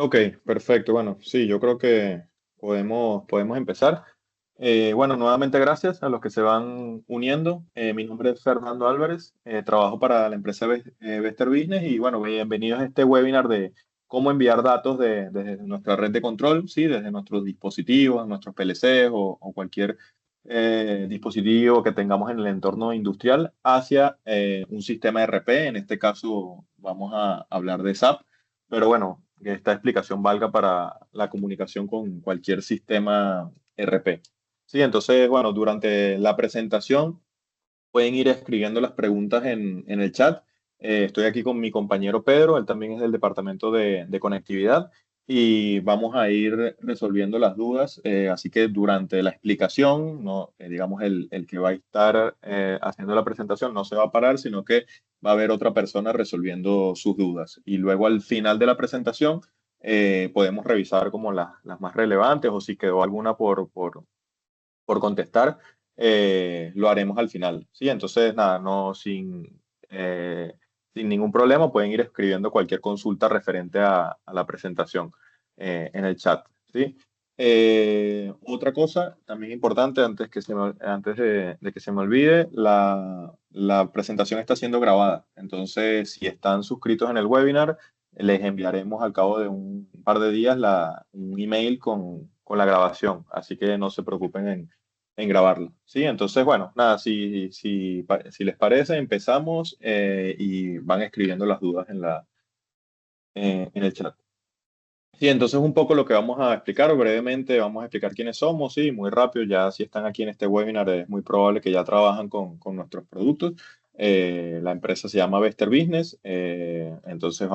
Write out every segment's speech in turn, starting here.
Ok, perfecto. Bueno, sí, yo creo que podemos empezar. Bueno, nuevamente gracias a los que se van uniendo. Mi nombre es Fernando Álvarez, trabajo para la empresa Vester Business y bueno, bienvenidos a este webinar de cómo enviar datos desde nuestra red de control, ¿sí? Desde nuestros dispositivos, nuestros PLCs o cualquier dispositivo que tengamos en el entorno industrial hacia un sistema ERP. En este caso vamos a hablar de SAP. Pero bueno, que esta explicación valga para la comunicación con cualquier sistema RP. Sí, entonces, bueno, durante la presentación pueden ir escribiendo las preguntas en el chat. Estoy aquí con mi compañero Pedro, él también es del departamento de conectividad y vamos a ir resolviendo las dudas. Así que durante la explicación, no, digamos, el que va a estar haciendo la presentación no se va a parar, sino que va a haber otra persona resolviendo sus dudas. Y luego al final de la presentación podemos revisar como las más relevantes o si quedó alguna por contestar, lo haremos al final. ¿Sí? Entonces, nada, no sin ningún problema pueden ir escribiendo cualquier consulta referente a la presentación en el chat. ¿Sí? Otra cosa también importante, antes de que se me olvide, la presentación está siendo grabada. Entonces, si están suscritos en el webinar, les enviaremos al cabo de un par de días un email con la grabación. Así que no se preocupen en grabarlo. ¿Sí? Entonces, bueno, nada, si les parece, empezamos y van escribiendo las dudas en el chat. Sí, entonces un poco lo que vamos a explicar brevemente, vamos a explicar quiénes somos, sí, muy rápido, ya si están aquí en este webinar es muy probable que ya trabajan con nuestros productos. La empresa se llama Vester Business, entonces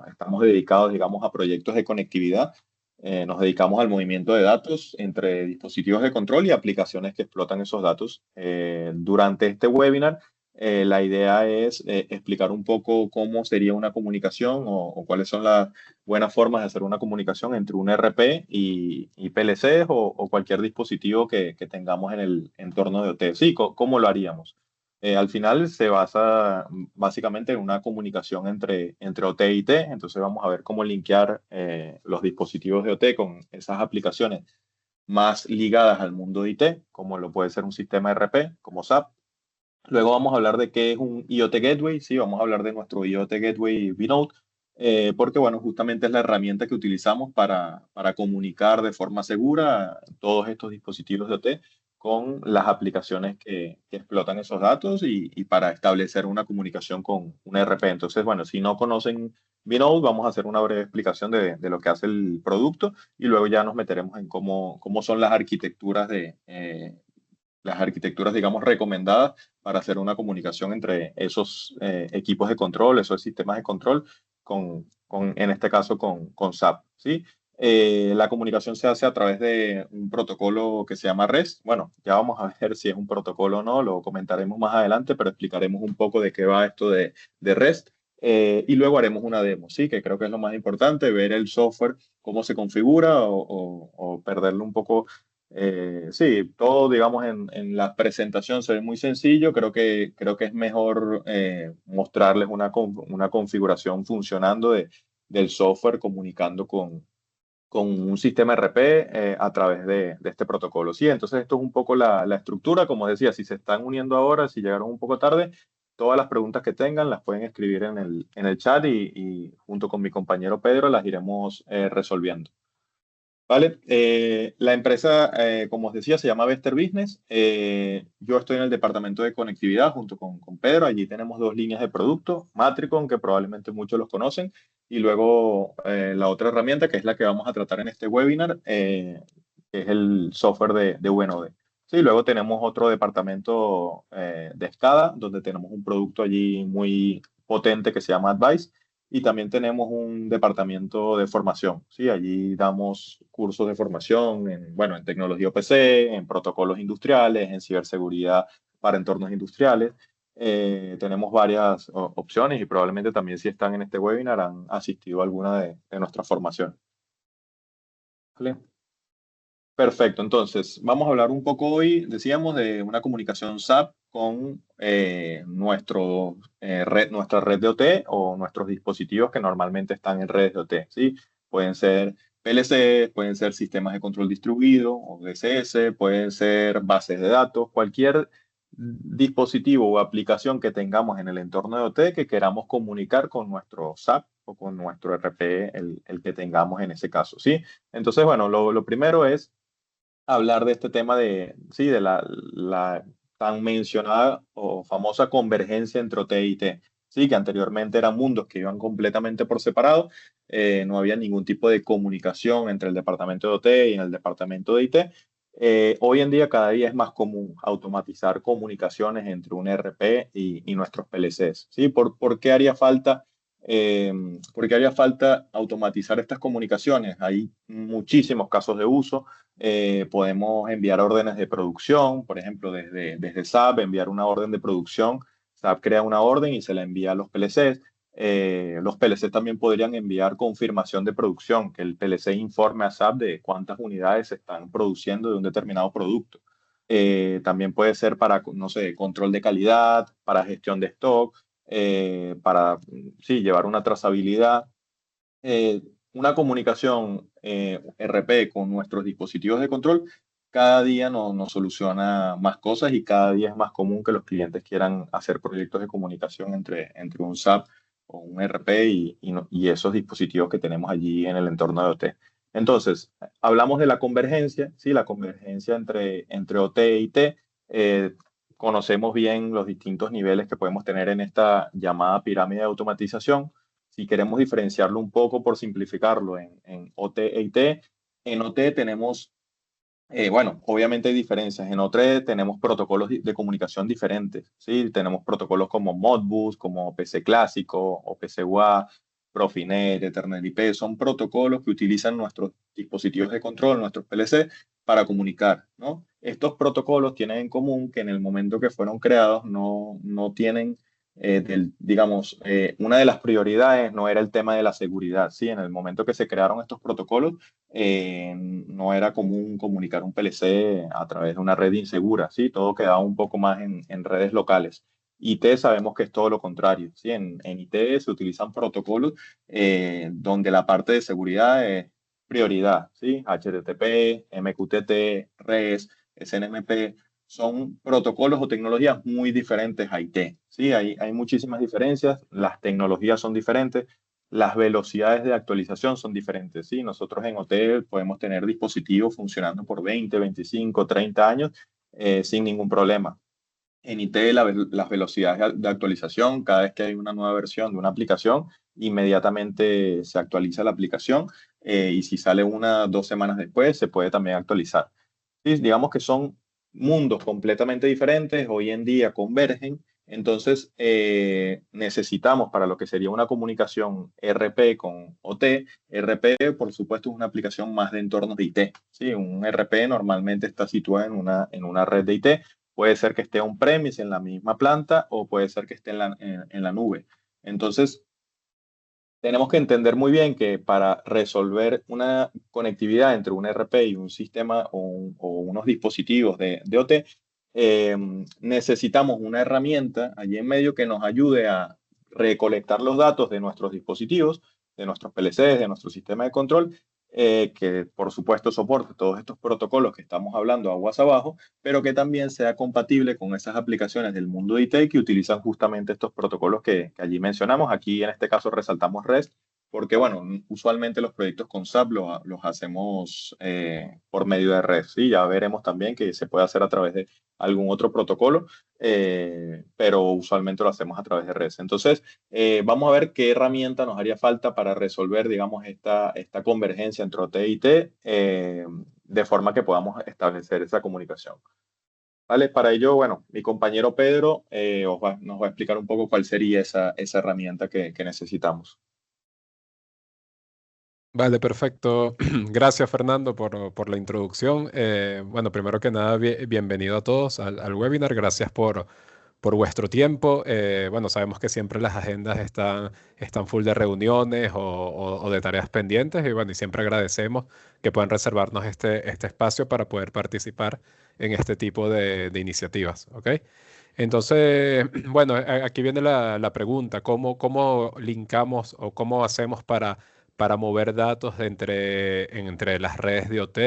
estamos dedicados, digamos, a proyectos de conectividad. Nos dedicamos al movimiento de datos entre dispositivos de control y aplicaciones que explotan esos datos. Durante este webinar, la idea es explicar un poco cómo sería una comunicación o cuáles son las buenas formas de hacer una comunicación entre un RP y PLCs o cualquier dispositivo que tengamos en el entorno de OT. Sí, ¿cómo lo haríamos? Al final se basa básicamente en una comunicación entre OT y IT, entonces vamos a ver cómo linkear los dispositivos de OT con esas aplicaciones más ligadas al mundo de IT, como lo puede ser un sistema RP, como SAP. Luego vamos a hablar de qué es un IoT Gateway, sí, vamos a hablar de nuestro IoT Gateway Vinode, porque bueno, justamente es la herramienta que utilizamos para comunicar de forma segura todos estos dispositivos de OT con las aplicaciones que explotan esos datos y para establecer una comunicación con un ERP. Entonces, bueno, si no conocen Vinode, vamos a hacer una breve explicación de lo que hace el producto y luego ya nos meteremos en cómo son las arquitecturas, digamos, recomendadas para hacer una comunicación entre esos equipos de control, esos sistemas de control, en este caso, con SAP, ¿sí? La comunicación se hace a través de un protocolo que se llama REST. Bueno, ya vamos a ver si es un protocolo o no, lo comentaremos más adelante, pero explicaremos un poco de qué va esto de REST. Y luego haremos una demo, ¿sí? Que creo que es lo más importante, ver el software, cómo se configura o perderle un poco sí, todo, digamos, en la presentación se ve muy sencillo. Creo que es mejor mostrarles una configuración funcionando del software comunicando con un sistema RP a través de este protocolo. Sí, entonces esto es un poco la estructura. Como decía, si se están uniendo ahora, si llegaron un poco tarde, todas las preguntas que tengan las pueden escribir en el chat y junto con mi compañero Pedro las iremos resolviendo. Vale, la empresa, como os decía, se llama Vester Business. Yo estoy en el departamento de conectividad junto con Pedro. Allí tenemos dos líneas de producto, Matricon, que probablemente muchos los conocen, y luego la otra herramienta, que es la que vamos a tratar en este webinar, que es el software de UNOD. Sí, luego tenemos otro departamento de SCADA, donde tenemos un producto allí muy potente que se llama Advice. Y también tenemos un departamento de formación, ¿sí? Allí damos cursos de formación bueno, en tecnología OPC, en protocolos industriales, en ciberseguridad para entornos industriales. Tenemos varias opciones y probablemente también si están en este webinar han asistido a alguna de nuestras formaciones. ¿Vale? Perfecto, entonces vamos a hablar un poco hoy, decíamos, de una comunicación SAP con nuestra red de OT o nuestros dispositivos que normalmente están en redes de OT, ¿sí? Pueden ser PLC, pueden ser sistemas de control distribuido o DCS, pueden ser bases de datos, cualquier dispositivo o aplicación que tengamos en el entorno de OT que queramos comunicar con nuestro SAP o con nuestro RP, el que tengamos en ese caso, ¿sí? Entonces, bueno, lo primero es hablar de este tema de, sí, de la tan mencionada o famosa convergencia entre OT y IT. Sí, que anteriormente eran mundos que iban completamente por separado, no había ningún tipo de comunicación entre el departamento de OT y el departamento de IT. Hoy en día cada día es más común automatizar comunicaciones entre un ERP y nuestros PLCs. ¿Sí? ¿Por qué haría falta? eh, ¿Por qué haría falta automatizar estas comunicaciones? Hay muchísimos casos de uso. Podemos enviar órdenes de producción, por ejemplo, desde SAP, enviar una orden de producción. SAP crea una orden y se la envía a los PLCs. Los PLCs también podrían enviar confirmación de producción, que el PLC informe a SAP de cuántas unidades se están produciendo de un determinado producto. También puede ser para, no sé, control de calidad, para gestión de stock, para, sí, llevar una trazabilidad. eh, una comunicación RP con nuestros dispositivos de control, cada día nos soluciona más cosas y cada día es más común que los clientes quieran hacer proyectos de comunicación entre un SAP o un RP y esos dispositivos que tenemos allí en el entorno de OT. Entonces, hablamos de la convergencia, ¿sí? La convergencia entre OT y IT. eh, Conocemos bien los distintos niveles que podemos tener en esta llamada pirámide de automatización. Si queremos diferenciarlo un poco por simplificarlo en OT e IT, en OT tenemos, bueno, obviamente hay diferencias. En OT tenemos protocolos de comunicación diferentes, ¿sí? Tenemos protocolos como Modbus, como PC Clásico, o PCUA, Profinet, Ethernet IP. Son protocolos que utilizan nuestros dispositivos de control, nuestros PLC, para comunicar, ¿no? Estos protocolos tienen en común que en el momento que fueron creados no tienen digamos, una de las prioridades no era el tema de la seguridad, ¿sí? En el momento que se crearon estos protocolos, no era común comunicar un PLC a través de una red insegura, ¿sí? Todo quedaba un poco más en redes locales. IT sabemos que es todo lo contrario, ¿sí? En IT se utilizan protocolos donde la parte de seguridad es prioridad, ¿sí? HTTP, MQTT, REST, SNMP, son protocolos o tecnologías muy diferentes a IT. Sí, hay muchísimas diferencias, las tecnologías son diferentes, las velocidades de actualización son diferentes. ¿Sí? Nosotros en hotel podemos tener dispositivos funcionando por 20, 25, 30 años sin ningún problema. En IT las velocidades de actualización, cada vez que hay una nueva versión de una aplicación, inmediatamente se actualiza la aplicación y si sale 1, 2 semanas después, se puede también actualizar. Sí, digamos que son mundos completamente diferentes, hoy en día convergen, entonces necesitamos para lo que sería una comunicación RP con OT, RP por supuesto es una aplicación más de entornos de IT, ¿sí? Un RP normalmente está situado en una red de IT, puede ser que esté on-premise en la misma planta o puede ser que esté en la nube. Entonces, tenemos que entender muy bien que para resolver una conectividad entre un RP y un sistema o unos dispositivos de OT, necesitamos una herramienta allí en medio que nos ayude a recolectar los datos de nuestros dispositivos, de nuestros PLCs, de nuestro sistema de control, que por supuesto soporte todos estos protocolos que estamos hablando aguas abajo, pero que también sea compatible con esas aplicaciones del mundo de IT que utilizan justamente estos protocolos que allí mencionamos. Aquí en este caso resaltamos REST, porque bueno, usualmente los proyectos con SAP los hacemos por medio de REST, ¿sí? Ya veremos también que se puede hacer a través de algún otro protocolo, pero usualmente lo hacemos a través de REST. Entonces, vamos a ver qué herramienta nos haría falta para resolver, digamos, esta convergencia entre OT y IT, de forma que podamos establecer esa comunicación. ¿Vale? Para ello, bueno, mi compañero Pedro nos va a explicar un poco cuál sería esa herramienta que necesitamos. Vale, perfecto. Gracias, Fernando, por la introducción. Bueno, primero que nada, bienvenido a todos al webinar. Gracias por vuestro tiempo. Bueno, sabemos que siempre las agendas están full de reuniones o de tareas pendientes y bueno, y siempre agradecemos que puedan reservarnos este espacio para poder participar en este tipo de iniciativas, ¿ok? Entonces, bueno, aquí viene la pregunta, ¿cómo linkamos o cómo hacemos para mover datos entre las redes de OT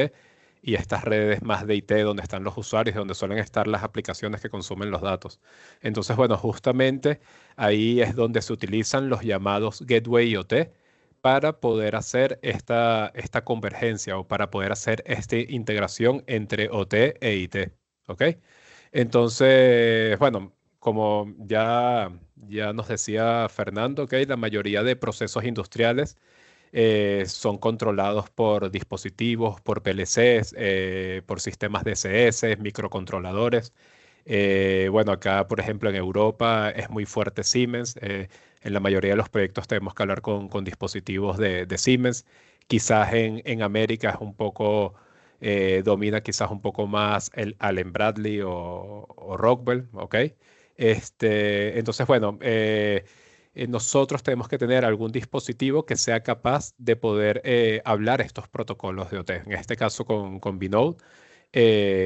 y estas redes más de IT donde están los usuarios, donde suelen estar las aplicaciones que consumen los datos. Entonces, bueno, justamente ahí es donde se utilizan los llamados Gateway IoT para poder hacer esta convergencia o para poder hacer esta integración entre OT e IT. ¿Ok? Entonces, bueno, como ya nos decía Fernando, ¿ok? La mayoría de procesos industriales son controlados por dispositivos, por PLCs, por sistemas DCS, microcontroladores. Bueno, acá, por ejemplo, en Europa es muy fuerte Siemens. En la mayoría de los proyectos tenemos que hablar con dispositivos de Siemens. Quizás en América es un poco, domina quizás un poco más el Allen Bradley o Rockwell, ¿ok? Entonces, bueno, nosotros tenemos que tener algún dispositivo que sea capaz de poder hablar estos protocolos de OT. En este caso con Binode,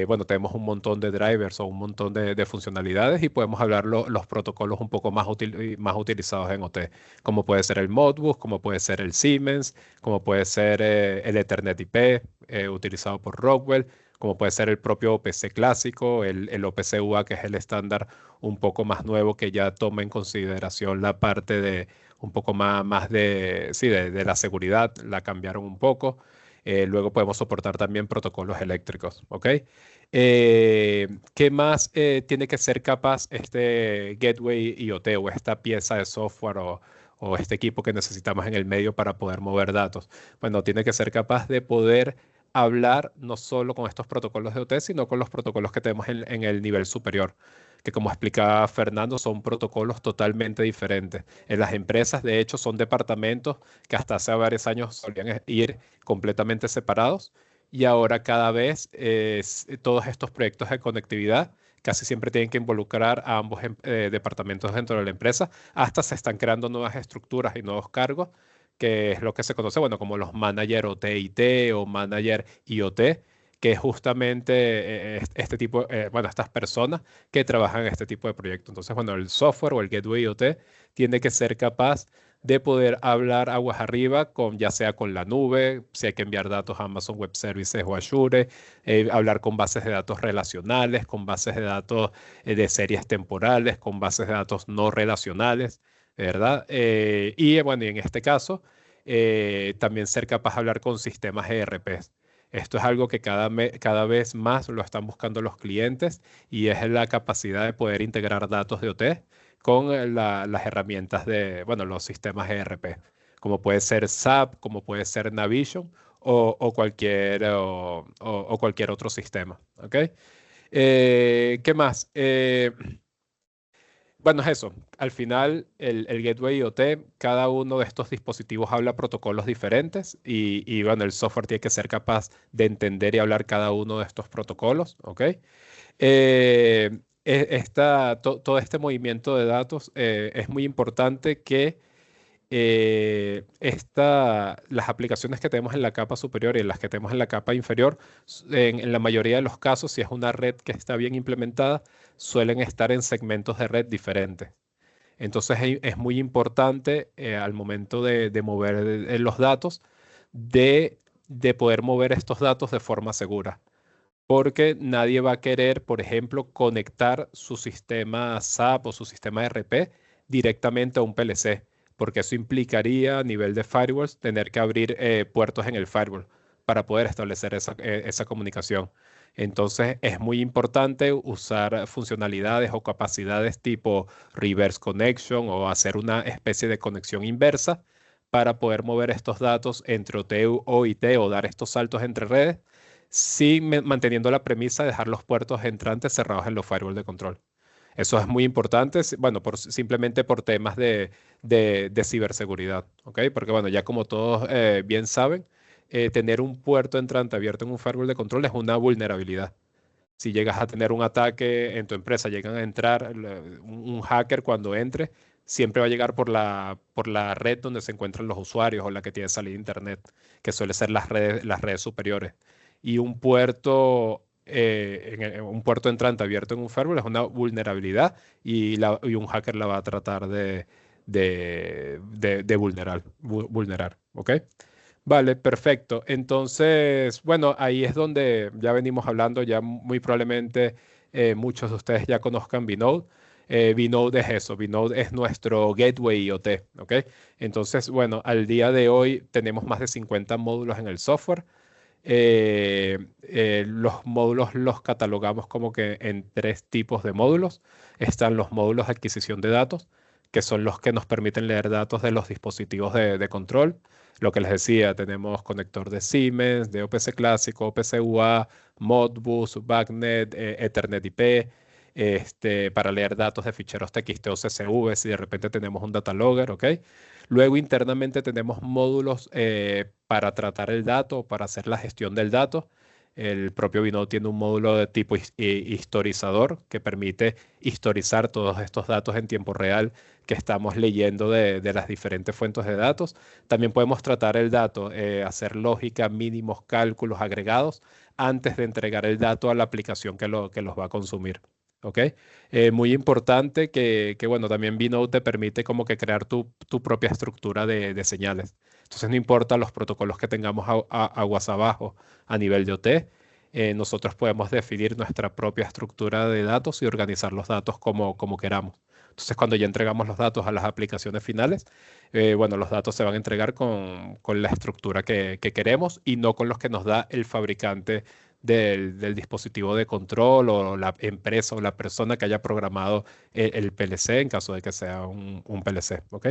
bueno, tenemos un montón de drivers o un montón de funcionalidades y podemos hablar los protocolos un poco más utilizados en OT, como puede ser el Modbus, como puede ser el Siemens, como puede ser el Ethernet IP utilizado por Rockwell, como puede ser el propio OPC clásico, el OPC UA, que es el estándar un poco más nuevo que ya toma en consideración la parte de un poco más de, sí, de la seguridad, la cambiaron un poco. Luego podemos soportar también protocolos eléctricos, ¿ok? ¿Qué más tiene que ser capaz este Gateway IoT o esta pieza de software o este equipo que necesitamos en el medio para poder mover datos? Bueno, tiene que ser capaz de poder hablar no solo con estos protocolos de OT, sino con los protocolos que tenemos en el nivel superior, que como explicaba Fernando, son protocolos totalmente diferentes. En las empresas, de hecho, son departamentos que hasta hace varios años solían ir completamente separados y ahora cada vez todos estos proyectos de conectividad casi siempre tienen que involucrar a ambos departamentos dentro de la empresa, hasta se están creando nuevas estructuras y nuevos cargos, que es lo que se conoce, bueno, como los manager OT-IT o manager IoT, que es justamente este tipo, bueno, estas personas que trabajan en este tipo de proyectos. Entonces, bueno, el software o el Gateway IoT tiene que ser capaz de poder hablar aguas arriba con ya sea con la nube, si hay que enviar datos a Amazon Web Services o Azure, hablar con bases de datos relacionales, con bases de datos de series temporales, con bases de datos no relacionales, ¿verdad? Bueno, y en este caso, también ser capaz de hablar con sistemas ERPs. Esto es algo que cada vez más lo están buscando los clientes y es la capacidad de poder integrar datos de OT con las herramientas de, bueno, los sistemas ERP, como puede ser SAP, como puede ser Navision o cualquier otro sistema. ¿Ok? ¿Qué más? Bueno, es eso. Al final, el Gateway IoT, cada uno de estos dispositivos habla protocolos diferentes bueno, el software tiene que ser capaz de entender y hablar cada uno de estos protocolos, ¿ok? Todo este movimiento de datos es muy importante que las aplicaciones que tenemos en la capa superior y las que tenemos en la capa inferior, en la mayoría de los casos, si es una red que está bien implementada, suelen estar en segmentos de red diferentes. Entonces es muy importante al momento de mover los datos, de poder mover estos datos de forma segura. Porque nadie va a querer, por ejemplo, conectar su sistema SAP o su sistema RP directamente a un PLC, porque eso implicaría a nivel de firewalls tener que abrir puertos en el firewall para poder establecer esa comunicación. Entonces es muy importante usar funcionalidades o capacidades tipo reverse connection o hacer una especie de conexión inversa para poder mover estos datos entre OT o IT o dar estos saltos entre redes sí manteniendo la premisa de dejar los puertos entrantes cerrados en los firewall de control. Eso es muy importante, bueno, simplemente por temas de ciberseguridad, ¿ok? Porque, bueno, ya como todos bien saben, tener un puerto entrante abierto en un firewall de control es una vulnerabilidad. Si llegas a tener un ataque en tu empresa, llegan a entrar, un hacker cuando entre, siempre va a llegar por la red donde se encuentran los usuarios o la que tiene salida a internet, que suele ser las redes superiores. Y un puerto entrante abierto en un firewall es una vulnerabilidad y un hacker la va a tratar de vulnerar, ¿ok? Vale, perfecto. Entonces, bueno, ahí es donde ya venimos hablando, ya muy probablemente muchos de ustedes ya conozcan Vinode. Vinode es eso, Vinode es nuestro gateway IoT, ¿ok? Entonces, bueno, al día de hoy tenemos más de 50 módulos en el software. Los módulos los catalogamos como que en tres tipos de módulos. Están los módulos de adquisición de datos, que son los que nos permiten leer datos de los dispositivos de control. Lo que les decía, tenemos conector de Siemens, de OPC clásico, OPC UA, Modbus, BACnet, Ethernet IP, para leer datos de ficheros TXT o CSV, si de repente tenemos un data logger, ¿ok? Luego internamente tenemos módulos para tratar el dato, para hacer la gestión del dato. El propio Vinode tiene un módulo de tipo historizador que permite historizar todos estos datos en tiempo real que estamos leyendo de las diferentes fuentes de datos. También podemos tratar el dato, hacer lógica, mínimos cálculos agregados antes de entregar el dato a la aplicación que los va a consumir. ¿Ok? Muy importante bueno, también Vinode te permite como que crear tu propia estructura de señales. Entonces, no importa los protocolos que tengamos aguas abajo a nivel de OT, nosotros podemos definir nuestra propia estructura de datos y organizar los datos como queramos. Entonces, cuando ya entregamos los datos a las aplicaciones finales, bueno, los datos se van a entregar con la estructura que queremos y no con los que nos da el fabricante del dispositivo de control o la empresa o la persona que haya programado el PLC en caso de que sea un PLC, ¿ok?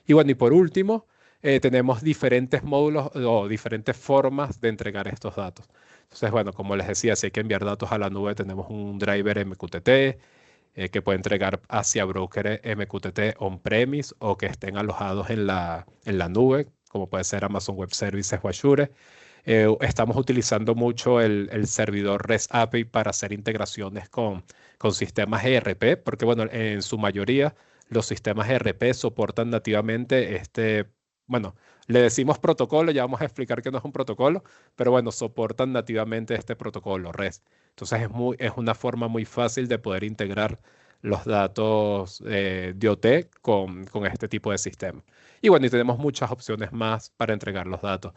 Y bueno, y por último, tenemos diferentes módulos o diferentes formas de entregar estos datos. Entonces, bueno, como les decía, si hay que enviar datos a la nube, tenemos un driver MQTT que puede entregar hacia brokers MQTT on-premise o que estén alojados en la nube, como puede ser Amazon Web Services o Azure. Estamos utilizando mucho el servidor REST API para hacer integraciones con sistemas ERP, porque bueno, en su mayoría los sistemas ERP soportan nativamente bueno, le decimos protocolo, ya vamos a explicar que no es un protocolo, pero bueno, soportan nativamente este protocolo REST. Entonces es una forma muy fácil de poder integrar los datos de OT con este tipo de sistema. Y bueno, y tenemos muchas opciones más para entregar los datos.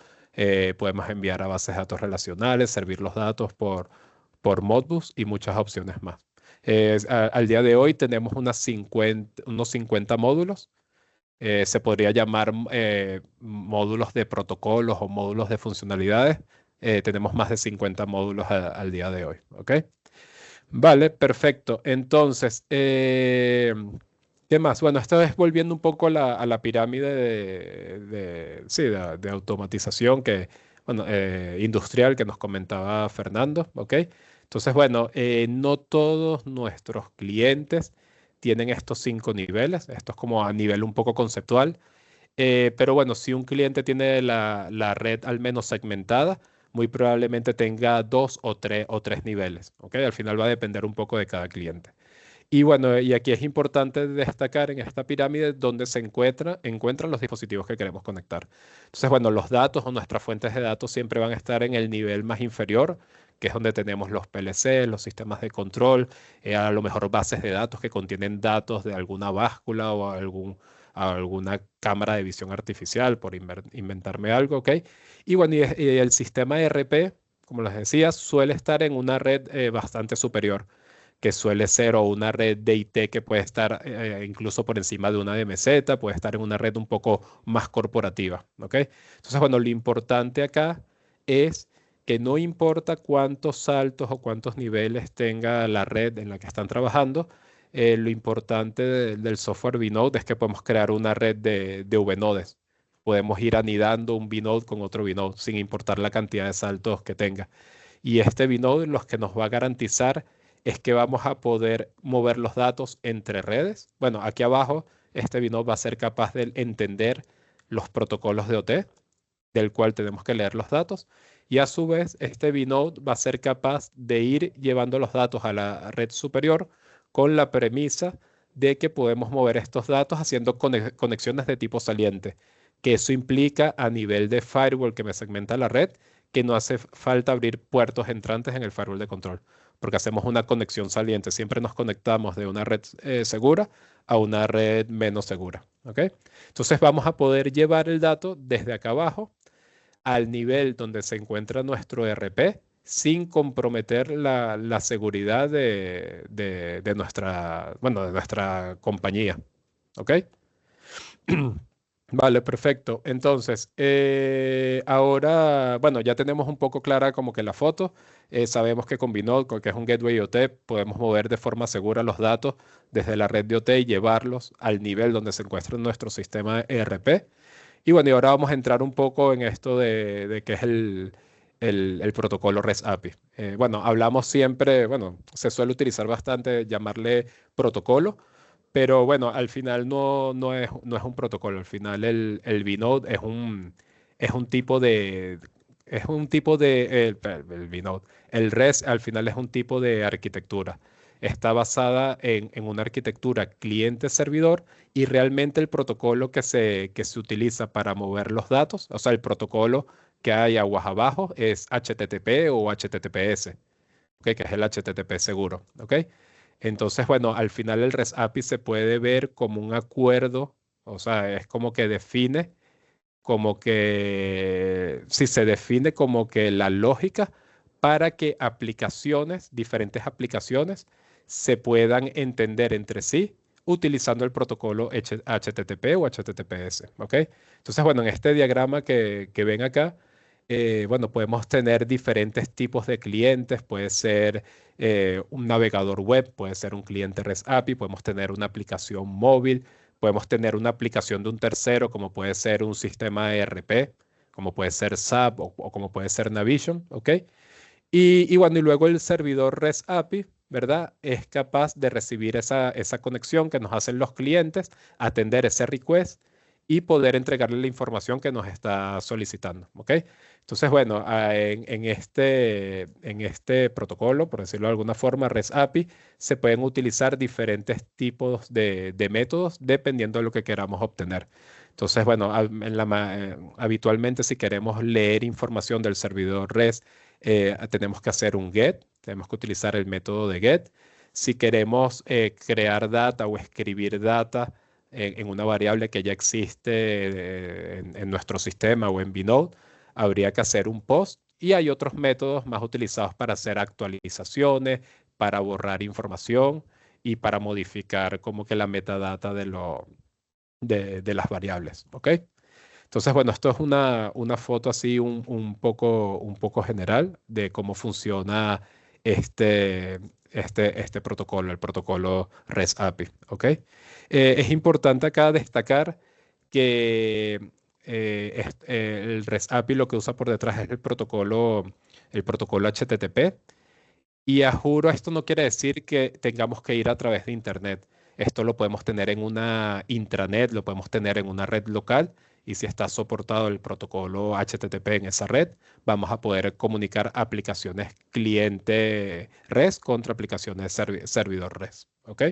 Podemos enviar a bases de datos relacionales, servir los datos por Modbus y muchas opciones más. Al día de hoy tenemos unos 50 módulos. Se podría llamar módulos de protocolos o módulos de funcionalidades. Tenemos más de 50 módulos al día de hoy. ¿Ok? Vale, perfecto. Entonces, ¿qué más? Bueno, esta vez volviendo un poco a la pirámide sí, de automatización bueno, industrial que nos comentaba Fernando, ¿ok? Entonces, bueno, no todos nuestros clientes tienen estos 5 niveles. Esto es como a nivel un poco conceptual. Pero bueno, si un cliente tiene la red al menos segmentada, muy probablemente tenga dos o tres niveles, ¿ok? Al final va a depender un poco de cada cliente. Y bueno, y aquí es importante destacar en esta pirámide dónde se encuentran los dispositivos que queremos conectar. Entonces, bueno, los datos o nuestras fuentes de datos siempre van a estar en el nivel más inferior, que es donde tenemos los PLC, los sistemas de control, a lo mejor bases de datos que contienen datos de alguna báscula o alguna cámara de visión artificial, por inventarme algo, ¿ok? Y bueno, y el sistema ERP, como les decía, suele estar en una red bastante superior que suele ser o una red de IT que puede estar incluso por encima de una DMZ, puede estar en una red un poco más corporativa, ¿ok? Entonces, bueno, lo importante acá es que no importa cuántos saltos o cuántos niveles tenga la red en la que están trabajando, lo importante del software Vinode es que podemos crear una red de vnodes. Podemos ir anidando un vnode con otro vnode sin importar la cantidad de saltos que tenga. Y este vnode lo que nos va a garantizar es que vamos a poder mover los datos entre redes. Bueno, aquí abajo este vnode va a ser capaz de entender los protocolos de OT, del cual tenemos que leer los datos. Y a su vez, este vnode va a ser capaz de ir llevando los datos a la red superior con la premisa de que podemos mover estos datos haciendo conexiones de tipo saliente, que eso implica a nivel de firewall que me segmenta la red, que no hace falta abrir puertos entrantes en el firewall de control. porque hacemos una conexión saliente. Siempre nos conectamos de una red segura a una red menos segura. ¿Ok? Entonces vamos a poder llevar el dato desde acá abajo al nivel donde se encuentra nuestro ERP sin comprometer la seguridad de nuestra, bueno, de nuestra compañía. ¿Ok? Vale, perfecto. Entonces, ahora, bueno, ya tenemos un poco clara como que la foto. Sabemos que con Binode, que es un gateway OT, podemos mover de forma segura los datos desde la red de OT y llevarlos al nivel donde se encuentra nuestro sistema ERP. Y bueno, y ahora vamos a entrar un poco en esto de qué es el protocolo REST API. Bueno, hablamos siempre, bueno, se suele utilizar bastante llamarle protocolo, pero bueno, al final no es un protocolo. Al final el Binode es un tipo de, el Binode, el REST al final es un tipo de arquitectura. Está basada en una arquitectura cliente-servidor y realmente el protocolo que se utiliza para mover los datos, o sea, el protocolo que hay aguas abajo es HTTP o HTTPS, ¿ok? Que es el HTTP seguro, ¿ok? Entonces, bueno, al final el REST API se puede ver como un acuerdo, o sea, es como que define, como que, si se define como que la lógica para que aplicaciones, diferentes aplicaciones, se puedan entender entre sí utilizando el protocolo HTTP o HTTPS, ¿ok? Entonces, bueno, en este diagrama que ven acá, bueno, podemos tener diferentes tipos de clientes, puede ser un navegador web, puede ser un cliente REST API, podemos tener una aplicación móvil, podemos tener una aplicación de un tercero, como puede ser un sistema ERP, como puede ser SAP o como puede ser Navision, ¿ok? Y bueno, y luego el servidor REST API, ¿verdad? Es capaz de recibir esa conexión que nos hacen los clientes, atender ese request y poder entregarle la información que nos está solicitando, ¿ok? Entonces, bueno, en este protocolo, por decirlo de alguna forma, REST API, se pueden utilizar diferentes tipos de métodos dependiendo de lo que queramos obtener. Entonces, bueno, habitualmente si queremos leer información del servidor REST, tenemos que hacer un get, tenemos que utilizar el método de get. Si queremos crear data o escribir data en una variable que ya existe en nuestro sistema o en Binode, habría que hacer un post. Y hay otros métodos más utilizados para hacer actualizaciones, para borrar información y para modificar como que la metadata de las variables. ¿Ok? Entonces, bueno, esto es una foto así un poco general de cómo funciona este, este protocolo, el protocolo REST API. ¿Ok? Es importante acá destacar que el REST API lo que usa por detrás es el protocolo HTTP. Y a juro, esto no quiere decir que tengamos que ir a través de Internet. Esto lo podemos tener en una intranet, lo podemos tener en una red local. Y si está soportado el protocolo HTTP en esa red, vamos a poder comunicar aplicaciones cliente REST contra aplicaciones servidor REST. ¿Ok?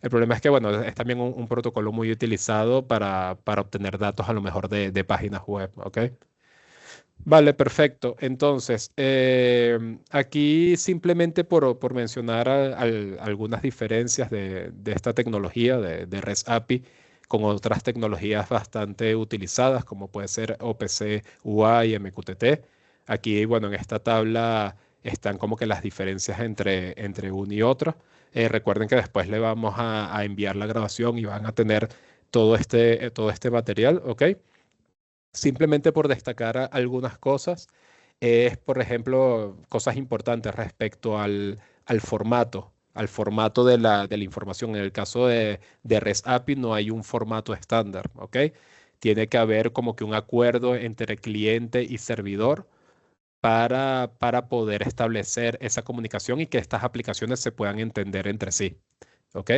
El problema es que, bueno, es también un protocolo muy utilizado para obtener datos a lo mejor de páginas web. ¿Ok? Vale, perfecto. Entonces, aquí simplemente por mencionar algunas diferencias de esta tecnología de REST API con otras tecnologías bastante utilizadas, como puede ser OPC UI y MQTT. Aquí, bueno, en esta tabla están como que las diferencias entre uno y otro. Recuerden que después le vamos a enviar la grabación y van a tener todo este material, ¿ok? Simplemente por destacar algunas cosas, es, por ejemplo, cosas importantes respecto al formato de la información. En el caso de REST API no hay un formato estándar, ¿ok? Tiene que haber como que un acuerdo entre cliente y servidor para poder establecer esa comunicación y que estas aplicaciones se puedan entender entre sí, ¿ok?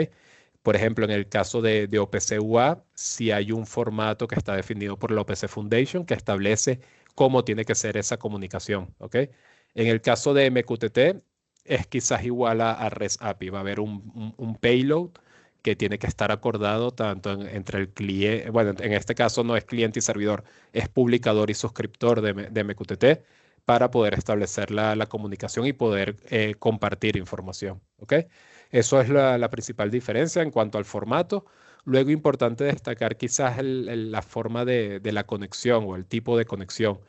Por ejemplo, en el caso de OPC UA, si hay un formato que está definido por la OPC Foundation que establece cómo tiene que ser esa comunicación, ¿ok? En el caso de MQTT, es quizás igual a REST API. Va a haber un payload que tiene que estar acordado tanto entre el cliente, bueno, en este caso no es cliente y servidor, es publicador y suscriptor de MQTT, para poder establecer la comunicación y poder compartir información. ¿Ok? Eso es la principal diferencia en cuanto al formato. Luego, importante destacar quizás la forma de la conexión o el tipo de conexión.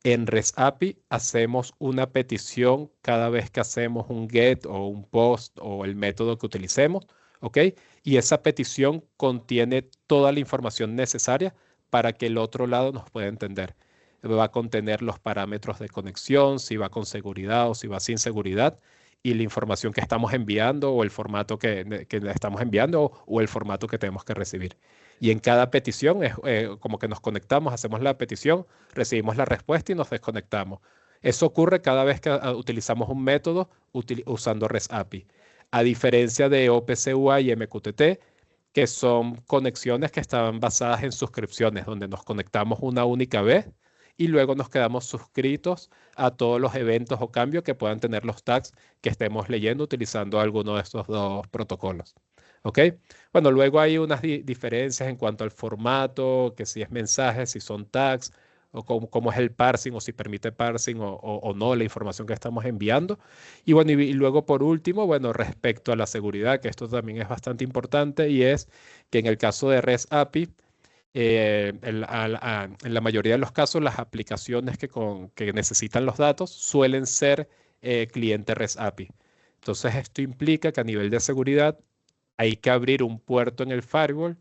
En REST API hacemos una petición cada vez que hacemos un GET o un POST o el método que utilicemos, ¿ok? Y esa petición contiene toda la información necesaria para que el otro lado nos pueda entender. Va a contener los parámetros de conexión, si va con seguridad o si va sin seguridad, y la información que estamos enviando o el formato que le estamos enviando o el formato que tenemos que recibir. Y en cada petición es como que nos conectamos, hacemos la petición, recibimos la respuesta y nos desconectamos. Eso ocurre cada vez que utilizamos un método usando REST API. A diferencia de OPC UI y MQTT, que son conexiones que estaban basadas en suscripciones, donde nos conectamos una única vez y luego nos quedamos suscritos a todos los eventos o cambios que puedan tener los tags que estemos leyendo utilizando alguno de estos dos protocolos. ¿Ok? Bueno, luego hay unas diferencias en cuanto al formato, que si es mensaje, si son tags, o cómo es el parsing, o si permite parsing o no la información que estamos enviando. Y bueno, y luego por último, bueno, respecto a la seguridad, que esto también es bastante importante, y es que en el caso de REST API, en la mayoría de los casos, las aplicaciones que necesitan los datos suelen ser cliente REST API. Entonces, esto implica que a nivel de seguridad hay que abrir un puerto en el firewall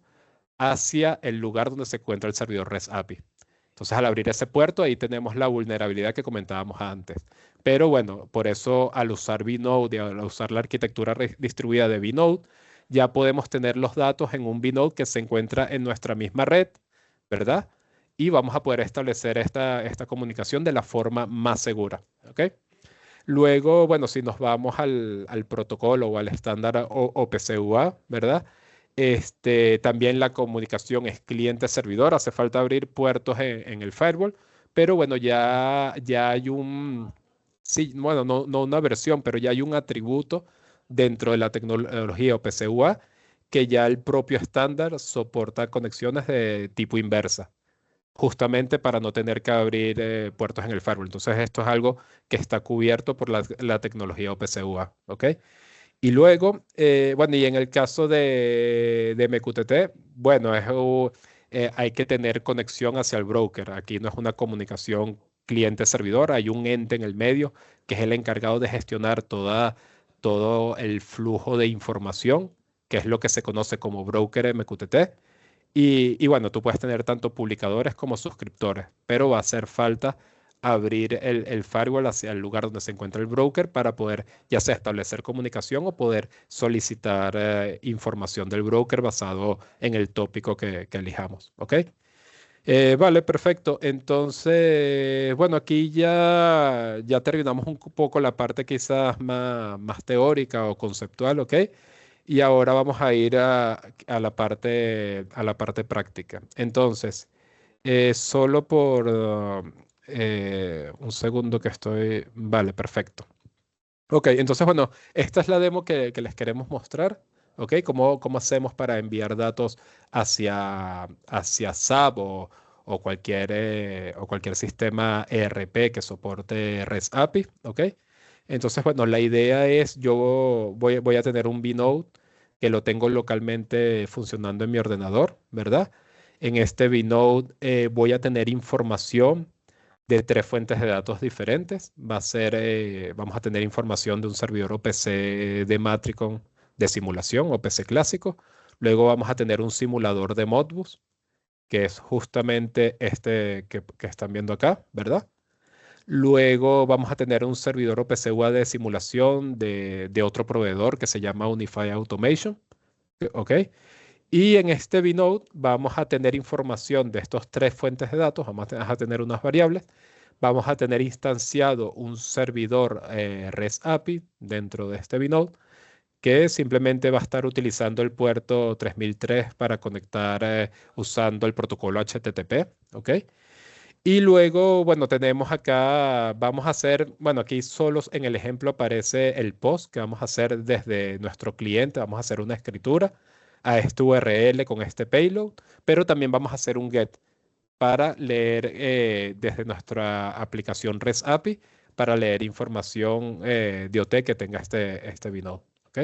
hacia el lugar donde se encuentra el servidor REST API. Entonces, al abrir ese puerto, ahí tenemos la vulnerabilidad que comentábamos antes. Pero bueno, por eso al usar vNode y al usar la arquitectura distribuida de vNode, ya podemos tener los datos en un vNode que se encuentra en nuestra misma red, ¿verdad? Y vamos a poder establecer esta comunicación de la forma más segura. ¿Ok? Luego, bueno, si nos vamos al protocolo o al estándar OPC-UA, ¿verdad? También la comunicación es cliente-servidor, hace falta abrir puertos en el firewall, pero bueno, ya hay sí, bueno, no una versión, pero ya hay un atributo dentro de la tecnología OPC-UA que ya el propio estándar soporta conexiones de tipo inversa justamente para no tener que abrir puertos en el firewall. Entonces, esto es algo que está cubierto por la tecnología OPC-UA, ¿ok? Y luego, bueno, y en el caso de MQTT, bueno, hay que tener conexión hacia el broker. Aquí no es una comunicación cliente-servidor, hay un ente en el medio que es el encargado de gestionar todo el flujo de información, que es lo que se conoce como broker MQTT. Y bueno, tú puedes tener tanto publicadores como suscriptores, pero va a hacer falta abrir el firewall hacia el lugar donde se encuentra el broker para poder ya sea establecer comunicación o poder solicitar información del broker basado en el tópico que elijamos. ¿Ok? Vale, perfecto. Entonces, bueno, aquí ya terminamos un poco la parte quizás más teórica o conceptual, ¿ok? Y ahora vamos a ir a la parte práctica. Entonces, solo por un segundo que estoy. Vale, perfecto. Ok, entonces, bueno, esta es la demo que les queremos mostrar. ¿Ok? ¿Cómo hacemos para enviar datos hacia SAP o cualquier sistema ERP que soporte REST API? ¿Ok? Entonces, bueno, la idea es, yo voy a tener un vNode que lo tengo localmente funcionando en mi ordenador, ¿verdad? En este vNode voy a tener información de tres fuentes de datos diferentes. Vamos a tener información de un servidor OPC de Matricon de simulación, OPC clásico. Luego vamos a tener un simulador de Modbus, que es justamente este que están viendo acá, ¿verdad? Luego vamos a tener un servidor OPC UA de simulación de otro proveedor que se llama Unify Automation, ¿ok? Y en este vNode vamos a tener información de estos tres fuentes de datos, vamos a tener unas variables, vamos a tener instanciado un servidor REST API dentro de este vNode que simplemente va a estar utilizando el puerto 3003 para conectar usando el protocolo HTTP, ¿ok? Y luego, bueno, tenemos acá, vamos a hacer, bueno, aquí solo en el ejemplo aparece el post que vamos a hacer desde nuestro cliente, vamos a hacer una escritura a este URL con este payload, pero también vamos a hacer un get. para leer desde nuestra aplicación REST API para leer información de OT que tenga este binode. ¿Ok?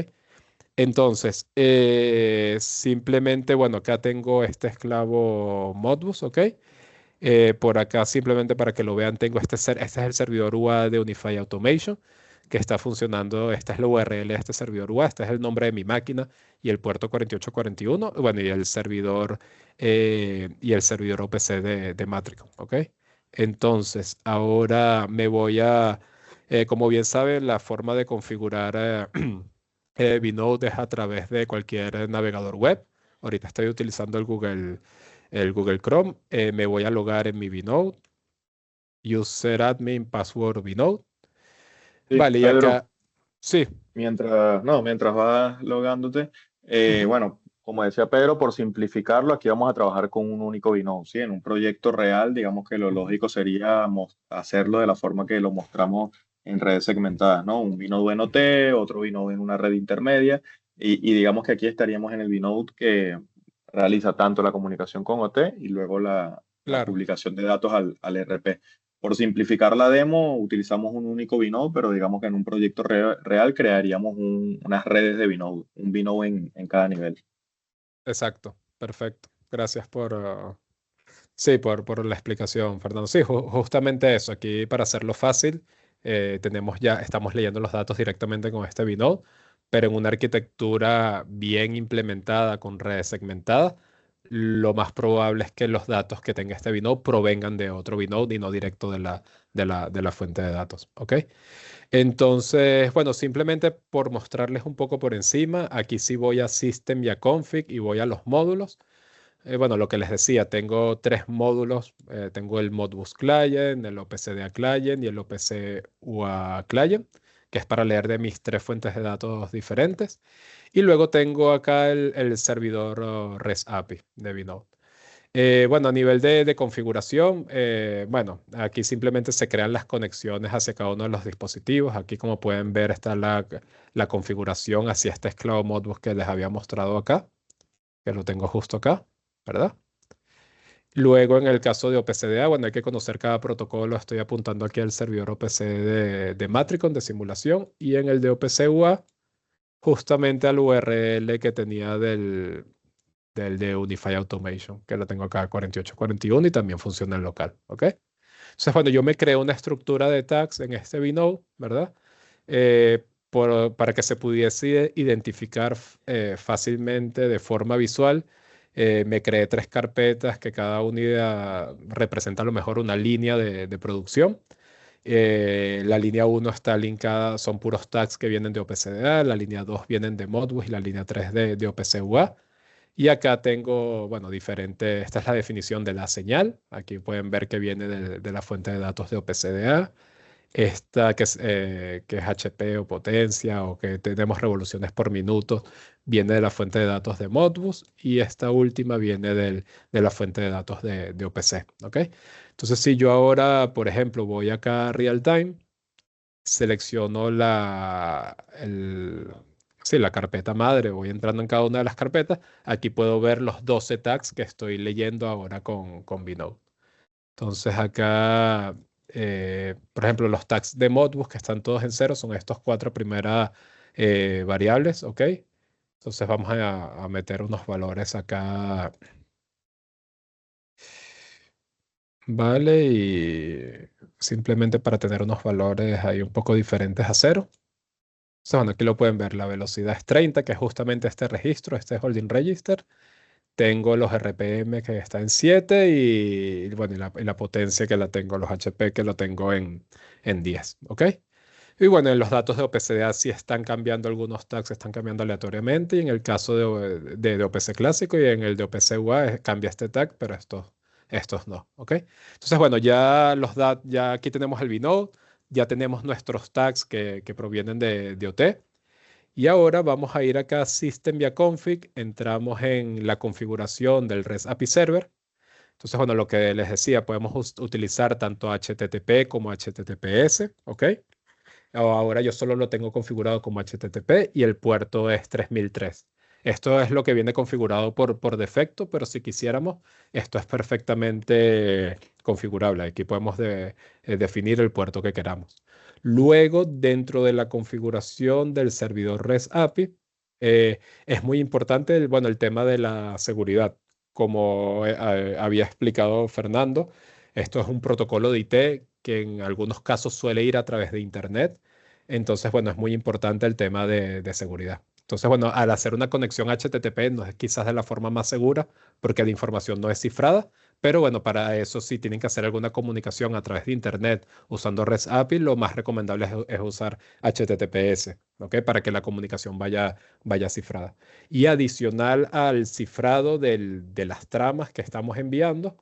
Entonces, simplemente, bueno, acá tengo este esclavo Modbus, ¿ok? Por acá, simplemente para que lo vean, tengo este es el servidor UA de Unify Automation que está funcionando. Esta es la URL de este servidor UA, este es el nombre de mi máquina y el puerto 4841, bueno, y el servidor OPC de Matricon, ¿ok? Entonces, ahora me voy como bien saben, la forma de configurar Vinode es a través de cualquier navegador web. Ahorita estoy utilizando el Google Chrome. Me voy a logar en mi Vinode. User admin, password Vinode. Sí, Vale, y Pedro, acá, sí. mientras vas logándote, Ujú. bueno, como decía Pedro, por simplificarlo, aquí vamos a trabajar con un único binode, ¿sí? En un proyecto real, digamos que lo Ujú. lógico sería hacerlo de la forma que lo mostramos en redes segmentadas, ¿no? Un binode en OT, otro binode en una red intermedia, y digamos que aquí estaríamos en el binode que realiza tanto la comunicación con OT y luego la Claro. publicación de datos al RP. Por simplificar la demo, utilizamos un único Binode, pero digamos que en un proyecto real crearíamos unas redes de Binode, un Binode en cada nivel. Exacto. Perfecto. Gracias sí, por la explicación, Fernando. Sí, justamente eso. Aquí para hacerlo fácil, estamos leyendo los datos directamente con este Binode, pero en una arquitectura bien implementada con redes segmentadas, lo más probable es que los datos que tenga este Binode provengan de otro Binode y no directo de la fuente de datos. ¿Ok? Entonces, bueno, simplemente por mostrarles un poco por encima, aquí sí voy a System y a Config y voy a los módulos. Bueno, lo que les decía, tengo tres módulos. Tengo el Modbus Client, el OPCDA Client y el OPC UA Client, que es para leer de mis tres fuentes de datos diferentes. Y luego tengo acá el servidor REST API de Vinode. Bueno, a nivel de configuración, bueno, aquí simplemente se crean las conexiones hacia cada uno de los dispositivos. Aquí, como pueden ver, está la configuración hacia este esclavo Modbus que les había mostrado acá, que lo tengo justo acá, ¿verdad? Luego, en el caso de OPCDA, bueno, hay que conocer cada protocolo. Estoy apuntando aquí al servidor OPC de Matricon de simulación y en el de OPC-UA, justamente al URL que tenía del de Unify Automation, que lo tengo acá 4841 y también funciona en local, ¿ok? Entonces, bueno, yo me creo una estructura de tags en este Vinode, ¿verdad? Para que se pudiese identificar fácilmente de forma visual. Me creé tres carpetas que cada unidad representa a lo mejor una línea de producción. La línea uno está linkada, son puros tags que vienen de OPCDA, la línea 2 vienen de Modbus y la línea 3 de OPC-UA. Y acá tengo, bueno, esta es la definición de la señal. Aquí pueden ver que viene de la fuente de datos de OPCDA. Esta que es HP o potencia o que tenemos revoluciones por minuto, viene de la fuente de datos de Modbus y esta última viene de la fuente de datos de OPC, ¿ok? Entonces, si yo ahora, por ejemplo, voy acá a Real Time, selecciono sí, la carpeta madre, voy entrando en cada una de las carpetas, aquí puedo ver los 12 tags que estoy leyendo ahora con Vinode. Entonces acá, por ejemplo, los tags de Modbus que están todos en cero son estos cuatro primeras variables, ¿ok? Entonces vamos a meter unos valores acá, ¿vale? Y simplemente para tener unos valores ahí un poco diferentes a cero. Entonces, bueno, aquí lo pueden ver, la velocidad es 30, que es justamente este registro, este holding register. Tengo los RPM que está en 7 bueno, y la potencia que la tengo, los HP que lo tengo en 10, ¿ok? Y bueno, en los datos de OPCDA sí están cambiando algunos tags, están cambiando aleatoriamente, y en el caso de OPC clásico y en el de OPC UA cambia este tag, pero estos no, ¿ok? Entonces, bueno, ya aquí tenemos el Vinode, ya tenemos nuestros tags que provienen de OT. Y ahora vamos a ir acá a System via Config, entramos en la configuración del REST API Server. Entonces, bueno, lo que les decía, podemos utilizar tanto HTTP como HTTPS, ¿ok? Ahora yo solo lo tengo configurado como HTTP y el puerto es 3003. Esto es lo que viene configurado por defecto, pero si quisiéramos, esto es perfectamente configurable. Aquí podemos definir el puerto que queramos. Luego, dentro de la configuración del servidor REST API, es muy importante bueno, el tema de la seguridad. Como había explicado Fernando, esto es un protocolo de IT que en algunos casos suele ir a través de Internet. Entonces, bueno, es muy importante el tema de seguridad. Entonces, bueno, al hacer una conexión HTTP no es quizás de la forma más segura porque la información no es cifrada, pero bueno, para eso si tienen que hacer alguna comunicación a través de Internet usando REST API, lo más recomendable es usar HTTPS, ¿ok? Para que la comunicación vaya cifrada. Y adicional al cifrado de las tramas que estamos enviando,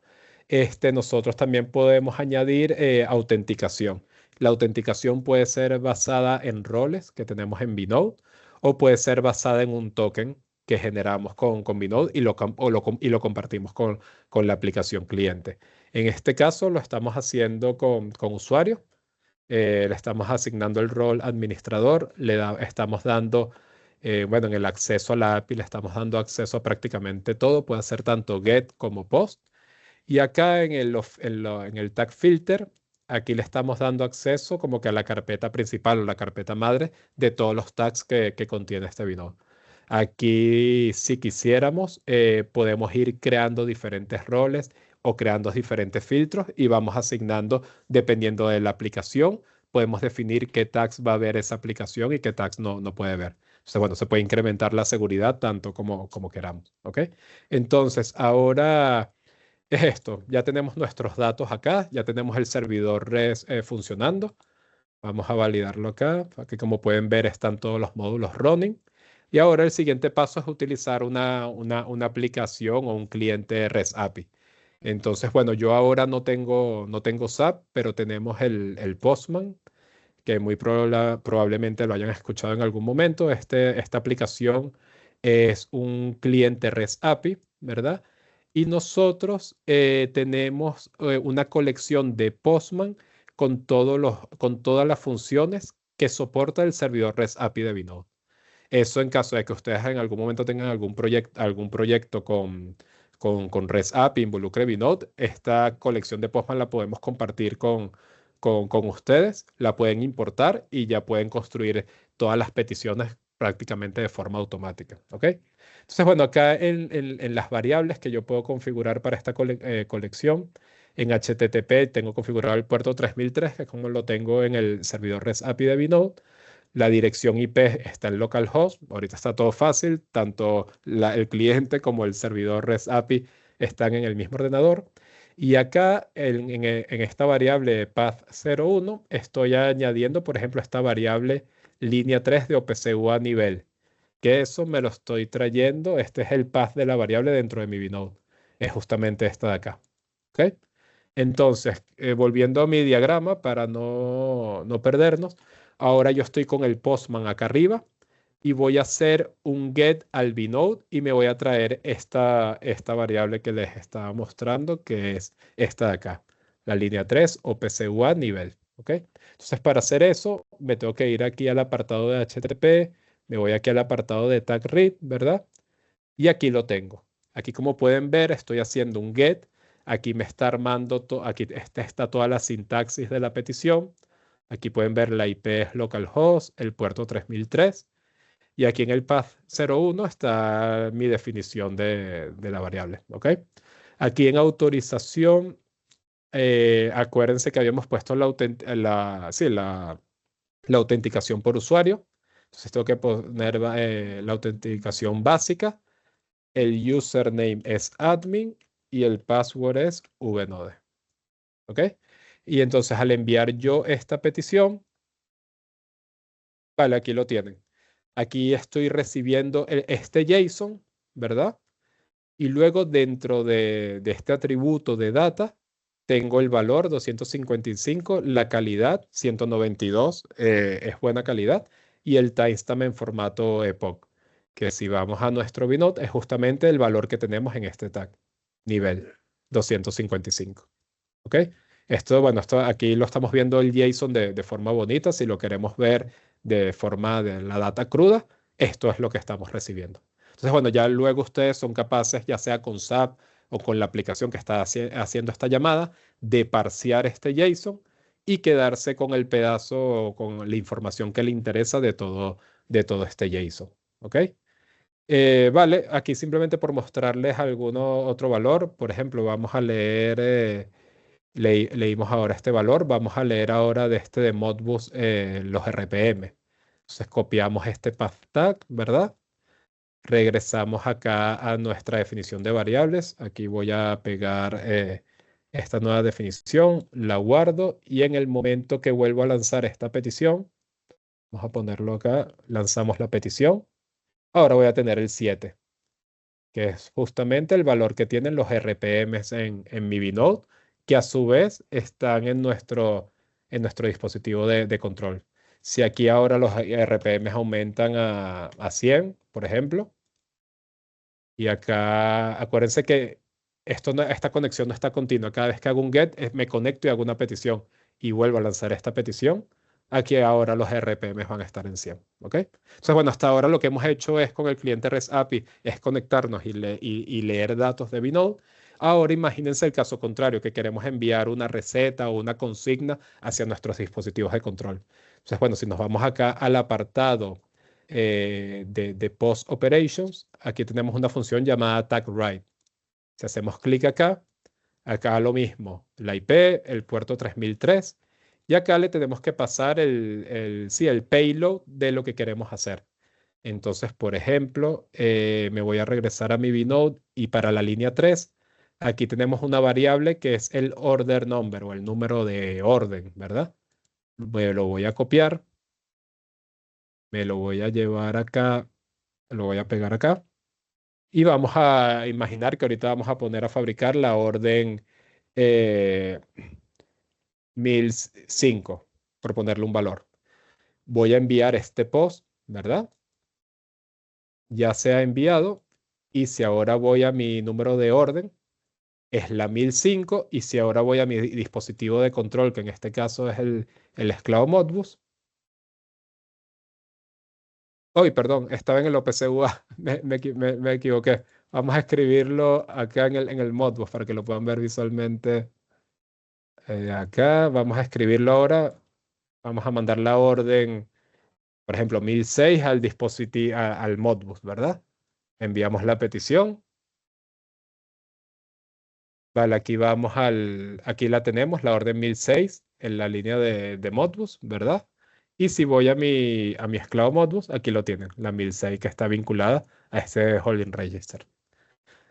nosotros también podemos añadir autenticación. La autenticación puede ser basada en roles que tenemos en Binode o puede ser basada en un token que generamos con Binode y lo compartimos con la aplicación cliente. En este caso lo estamos haciendo con usuario. Le estamos asignando el rol administrador, estamos dando, bueno, en el acceso a la API le estamos dando acceso a prácticamente todo, puede ser tanto GET como POST. Y acá en el tag filter, aquí le estamos dando acceso como que a la carpeta principal o la carpeta madre de todos los tags que contiene este Binode. Aquí, si quisiéramos, podemos ir creando diferentes roles o creando diferentes filtros y vamos asignando, dependiendo de la aplicación, podemos definir qué tags va a ver esa aplicación y qué tags no puede ver. Entonces, bueno, se puede incrementar la seguridad tanto como queramos, ¿ok? Entonces, ahora es esto. Ya tenemos nuestros datos acá, ya tenemos el servidor REST funcionando. Vamos a validarlo acá. Aquí, como pueden ver, están todos los módulos running. Y ahora el siguiente paso es utilizar una aplicación o un cliente REST API. Entonces, bueno, yo ahora no tengo SAP, pero tenemos el Postman, que muy probablemente lo hayan escuchado en algún momento. Esta aplicación es un cliente REST API, ¿verdad? Y nosotros tenemos una colección de Postman con todas las funciones que soporta el servidor REST API de Binode. Eso en caso de que ustedes en algún momento tengan algún proyecto con REST API, involucre Binode, esta colección de Postman la podemos compartir con ustedes, la pueden importar y ya pueden construir todas las peticiones prácticamente de forma automática, ¿ok? Entonces, bueno, acá en las variables que yo puedo configurar para esta colección, en HTTP tengo configurado el puerto 3003, que es como lo tengo en el servidor REST API de Binode. La dirección IP está en localhost. Ahorita está todo fácil. Tanto el cliente como el servidor REST API están en el mismo ordenador. Y acá en esta variable path01 estoy añadiendo, por ejemplo, esta variable línea 3 de OPC-UA nivel. Que eso me lo estoy trayendo. Este es el path de la variable dentro de mi Binode. Es justamente esta de acá. ¿Ok? Entonces, volviendo a mi diagrama para no perdernos, ahora yo estoy con el Postman acá arriba y voy a hacer un get al Binode y me voy a traer esta variable que les estaba mostrando, que es esta de acá, la línea 3 o PCUA nivel. ¿Ok? Entonces, para hacer eso, me tengo que ir aquí al apartado de HTTP, me voy aquí al apartado de tag read, ¿verdad? Y aquí lo tengo. Aquí, como pueden ver, estoy haciendo un get. Aquí me está armando, aquí está toda la sintaxis de la petición. Aquí pueden ver la IP es localhost, el puerto 3003. Y aquí en el path 01 está mi definición de la variable. ¿Ok? Aquí en autorización, acuérdense que habíamos puesto la autenticación por usuario. Entonces tengo que poner la autenticación básica. El username es admin y el password es vnode. ¿Ok? Y entonces al enviar yo esta petición, vale, aquí lo tienen. Aquí estoy recibiendo este JSON, ¿verdad? Y luego dentro de este atributo de data, tengo el valor 255, la calidad 192, es buena calidad, y el timestamp en formato epoch, que si vamos a nuestro Binode es justamente el valor que tenemos en este tag, nivel 255. ¿Ok? Esto, bueno, esto aquí lo estamos viendo el JSON de forma bonita. Si lo queremos ver de forma de la data cruda, esto es lo que estamos recibiendo. Entonces, bueno, ya luego ustedes son capaces, ya sea con SAP o con la aplicación que está haciendo esta llamada, de parsear este JSON y quedarse con el pedazo, con la información que le interesa de todo este JSON. ¿Ok? Vale, aquí simplemente por mostrarles alguno otro valor, por ejemplo, vamos a leer, leímos ahora este valor, vamos a leer ahora de este de Modbus los RPM. Entonces copiamos este path tag, ¿verdad? Regresamos acá a nuestra definición de variables. Aquí voy a pegar esta nueva definición, la guardo y en el momento que vuelvo a lanzar esta petición, vamos a ponerlo acá, lanzamos la petición. Ahora voy a tener el 7, que es justamente el valor que tienen los RPMs en mi Vinode, que a su vez están en nuestro dispositivo de control. Si aquí ahora los RPMs aumentan a 100, por ejemplo, y acá acuérdense que esta conexión no está continua. Cada vez que hago un get, me conecto y hago una petición y vuelvo a lanzar esta petición. Aquí ahora los RPMs van a estar en 100. ¿Ok? Entonces, bueno, hasta ahora lo que hemos hecho es con el cliente REST API es conectarnos y leer datos de Vinode. Ahora imagínense el caso contrario, que queremos enviar una receta o una consigna hacia nuestros dispositivos de control. Entonces, bueno, si nos vamos acá al apartado de Post Operations, aquí tenemos una función llamada tag_write. Si hacemos clic acá, acá lo mismo, la IP, el puerto 3003, y acá le tenemos que pasar sí, el payload de lo que queremos hacer. Entonces, por ejemplo, me voy a regresar a mi Vinode y para la línea 3, aquí tenemos una variable que es el order number o el número de orden, ¿verdad? Me lo voy a copiar, me lo voy a llevar acá, lo voy a pegar acá. Y vamos a imaginar que ahorita vamos a poner a fabricar la orden eh, 1005, por ponerle un valor. Voy a enviar este post, ¿verdad? Ya se ha enviado. Y si ahora voy a mi número de orden, es la 1005. Y si ahora voy a mi dispositivo de control, que en este caso es el esclavo Modbus. Hoy, perdón, estaba en el OPC-UA, me equivoqué. Vamos a escribirlo acá en el Modbus para que lo puedan ver visualmente. Acá vamos a escribirlo ahora. Vamos a mandar la orden, por ejemplo, 1006 al dispositivo, al Modbus, ¿verdad? Enviamos la petición. Vale, aquí la tenemos, la orden 1006 en la línea de Modbus, ¿verdad? Y si voy a mi esclavo Modbus, aquí lo tienen, la 1006 que está vinculada a este holding register.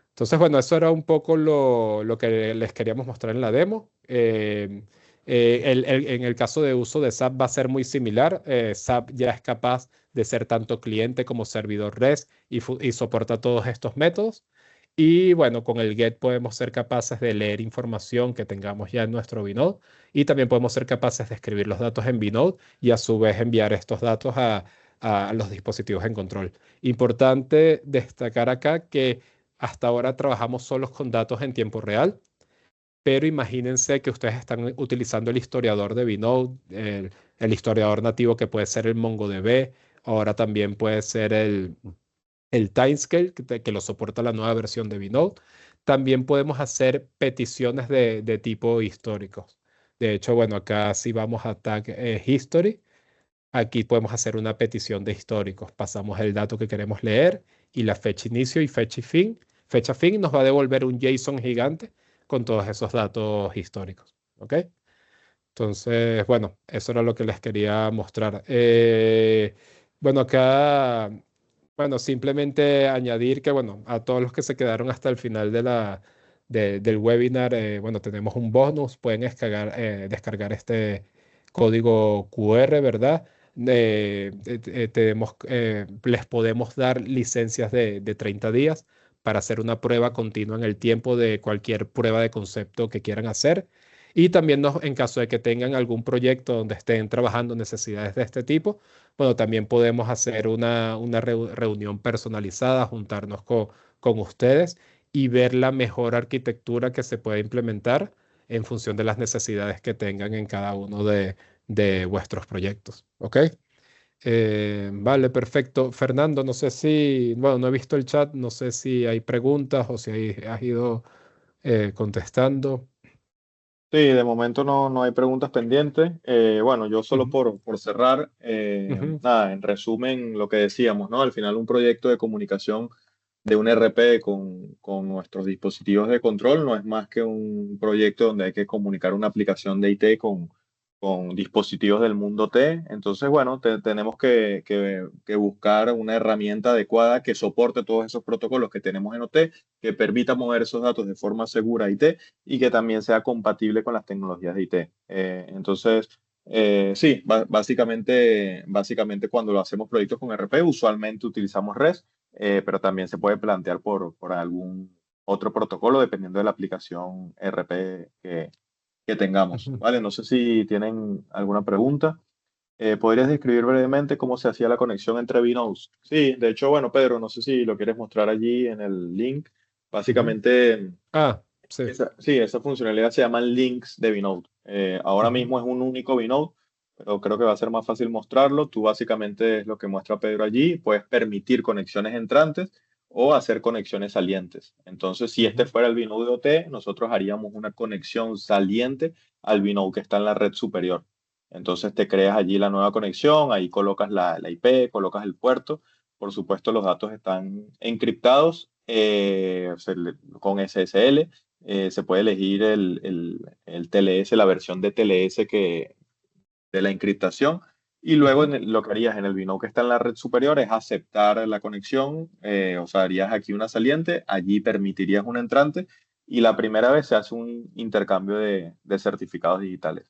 Entonces, bueno, eso era un poco lo que les queríamos mostrar en la demo. En el caso de uso de SAP va a ser muy similar. SAP ya es capaz de ser tanto cliente como servidor REST y soporta todos estos métodos. Y bueno, con el GET podemos ser capaces de leer información que tengamos ya en nuestro Vinode y también podemos ser capaces de escribir los datos en Vinode y a su vez enviar estos datos a los dispositivos en control. Importante destacar acá que hasta ahora trabajamos solos con datos en tiempo real, pero imagínense que ustedes están utilizando el historiador de Vinode, el historiador nativo que puede ser el MongoDB, ahora también puede ser el Timescale, que lo soporta la nueva versión de Vinode. También podemos hacer peticiones de tipo históricos. De hecho, bueno, acá si vamos a Tag History, aquí podemos hacer una petición de históricos. Pasamos el dato que queremos leer y la fecha inicio y fecha fin. Fecha fin nos va a devolver un JSON gigante con todos esos datos históricos. ¿Ok? Entonces, bueno, eso era lo que les quería mostrar. Bueno, acá, bueno, simplemente añadir que, bueno, a todos los que se quedaron hasta el final del webinar, bueno, tenemos un bonus, pueden descargar este código QR, ¿verdad? Les podemos dar licencias de 30 días para hacer una prueba continua en el tiempo de cualquier prueba de concepto que quieran hacer. Y también en caso de que tengan algún proyecto donde estén trabajando necesidades de este tipo, bueno, también podemos hacer una reunión personalizada, juntarnos con ustedes y ver la mejor arquitectura que se puede implementar en función de las necesidades que tengan en cada uno de vuestros proyectos. ¿Ok? Vale, perfecto. Fernando, no sé si, bueno, no he visto el chat, no sé si hay preguntas o si has ido contestando. Sí, de momento no hay preguntas pendientes. Bueno, yo solo Ujú, por cerrar, ujú, nada, en resumen lo que decíamos, ¿no? Al final un proyecto de comunicación de un RP con nuestros dispositivos de control no es más que un proyecto donde hay que comunicar una aplicación de IT con dispositivos del mundo T. Entonces, bueno, tenemos que buscar una herramienta adecuada que soporte todos esos protocolos que tenemos en OT, que permita mover esos datos de forma segura a IT y que también sea compatible con las tecnologías de IT. Entonces, sí, básicamente cuando lo hacemos proyectos con RP, usualmente utilizamos REST, pero también se puede plantear por algún otro protocolo dependiendo de la aplicación RP que tengamos, ujú. ¿vale? No sé si tienen alguna pregunta. ¿Podrías describir brevemente cómo se hacía la conexión entre vNodes? Sí, de hecho, bueno, Pedro, no sé si lo quieres mostrar allí en el link. Ujú. Básicamente, Ah, sí. esa funcionalidad se llama links de vNode. Ahora Ujú, mismo es un único vNode, pero creo que va a ser más fácil mostrarlo. Tú básicamente es lo que muestra Pedro allí. Puedes permitir conexiones entrantes o hacer conexiones salientes. Entonces, si este ujú, fuera el vNode de OT, nosotros haríamos una conexión saliente al vNode que está en la red superior. Entonces te creas allí la nueva conexión, ahí colocas la IP, colocas el puerto. Por supuesto, los datos están encriptados con SSL. Se puede elegir el TLS, la versión de TLS de la encriptación. Y luego ujú, lo que harías en el vino que está en la red superior es aceptar la conexión, o sea, harías aquí una saliente, allí permitirías un entrante y la primera vez se hace un intercambio de certificados digitales.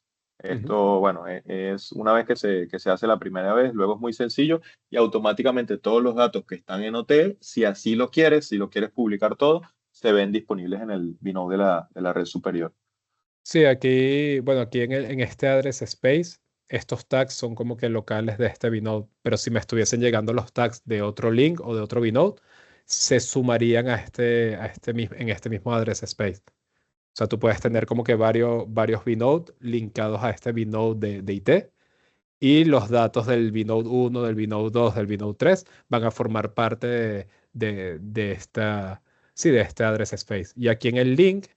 ujú. Esto, bueno, es una vez que se hace la primera vez, luego es muy sencillo y automáticamente todos los datos que están en hotel, si así lo quieres, si lo quieres publicar todo, se ven disponibles en el vino de la red superior. Sí, aquí, bueno, aquí en este address space, estos tags son como que locales de este Vinode, pero si me estuviesen llegando los tags de otro link o de otro Vinode, se sumarían en este mismo address space. O sea, tú puedes tener como que varios Vinode linkados a este Vinode de IT y los datos del Vinode 1, del Vinode 2, del Vinode 3 van a formar parte de esta, sí, de este address space. Y aquí en el link,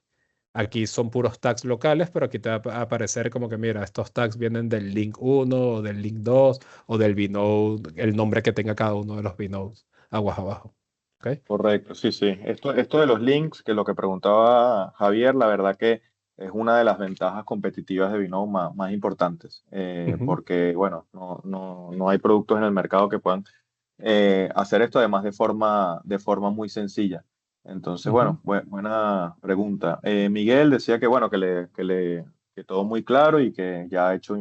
aquí son puros tags locales, pero aquí te va a aparecer como que, mira, estos tags vienen del link 1 o del link 2 o del Vinode, el nombre que tenga cada uno de los Vinodes, aguas abajo. ¿Ok? Correcto, sí, sí. Esto de los links, que lo que preguntaba Javier, la verdad que es una de las ventajas competitivas de Vinode más importantes, Ujú, porque, bueno, no hay productos en el mercado que puedan hacer esto, además de forma muy sencilla. Entonces, ujú. bueno, buena pregunta. Miguel decía que, bueno, que todo muy claro y que ya ha hecho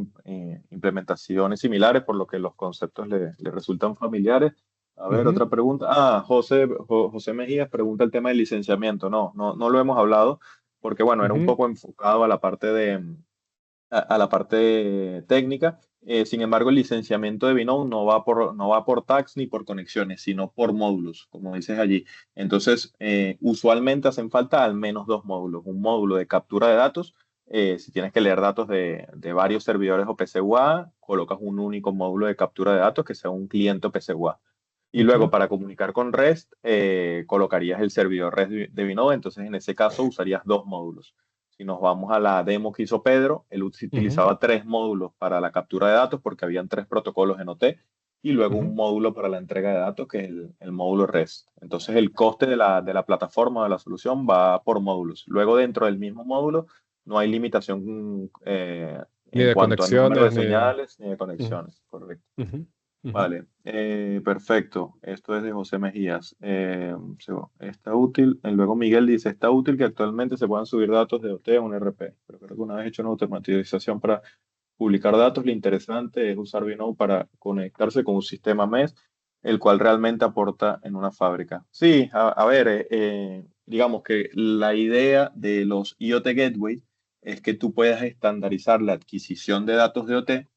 implementaciones similares, por lo que los conceptos le resultan familiares. A ver, Ujú, otra pregunta. José Mejías pregunta el tema del licenciamiento. No lo hemos hablado porque, bueno, era un ujú. poco enfocado a la parte técnica. Sin embargo, el licenciamiento de Vinode no va por tags ni por conexiones, sino por módulos, como dices allí. Entonces, usualmente hacen falta al menos dos módulos. Un módulo de captura de datos. Si tienes que leer datos de varios servidores o PCUA, colocas un único módulo de captura de datos que sea un cliente o PCUA. Y luego Ujú, para comunicar con REST, colocarías el servidor REST de Vinode. Entonces, en ese caso, usarías dos módulos. Si nos vamos a la demo que hizo Pedro, él ujú, utilizaba tres módulos para la captura de datos porque habían tres protocolos en OT y luego ujú. un módulo para la entrega de datos que es el módulo REST. Entonces el coste de la plataforma o de la solución va por módulos. Luego dentro del mismo módulo no hay limitación Ni en de cuanto a número de conexiones, ni de... señales ni de Ujú, conexiones. Correcto. ujú, ujú, Vale, perfecto. Esto es de José Mejías. Está útil. Luego Miguel dice, está útil que actualmente se puedan subir datos de OT a un RP. Pero creo que una vez hecho una automatización para publicar datos, lo interesante es usar Vinode para conectarse con un sistema MES, el cual realmente aporta en una fábrica. Sí, a ver, digamos que la idea de los IoT Gateway es que tú puedas estandarizar la adquisición de datos de OT,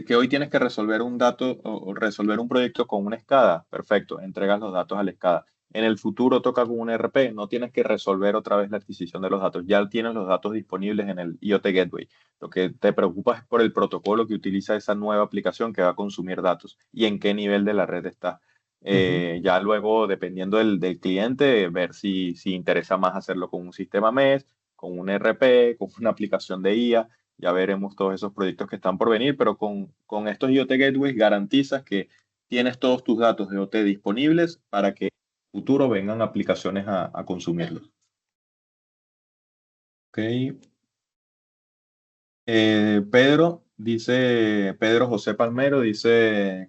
que hoy tienes que resolver un dato o resolver un proyecto con una escada. Perfecto, entregas los datos a la escada. en el futuro toca con un ERP, no tienes que resolver otra vez la adquisición de los datos, ya tienes los datos disponibles en el IoT Gateway. Lo que te preocupa es por el protocolo que utiliza esa nueva aplicación que va a consumir datos y en qué nivel de la red está. Ujú. Ya luego, dependiendo del cliente, ver si interesa más hacerlo con un sistema MES, con un ERP, con una aplicación de IA. Ya veremos todos esos proyectos que están por venir, pero con estos IoT Gateways garantizas que tienes todos tus datos de IoT disponibles para que en el futuro vengan aplicaciones a consumirlos. Ok. Pedro José Palmero dice,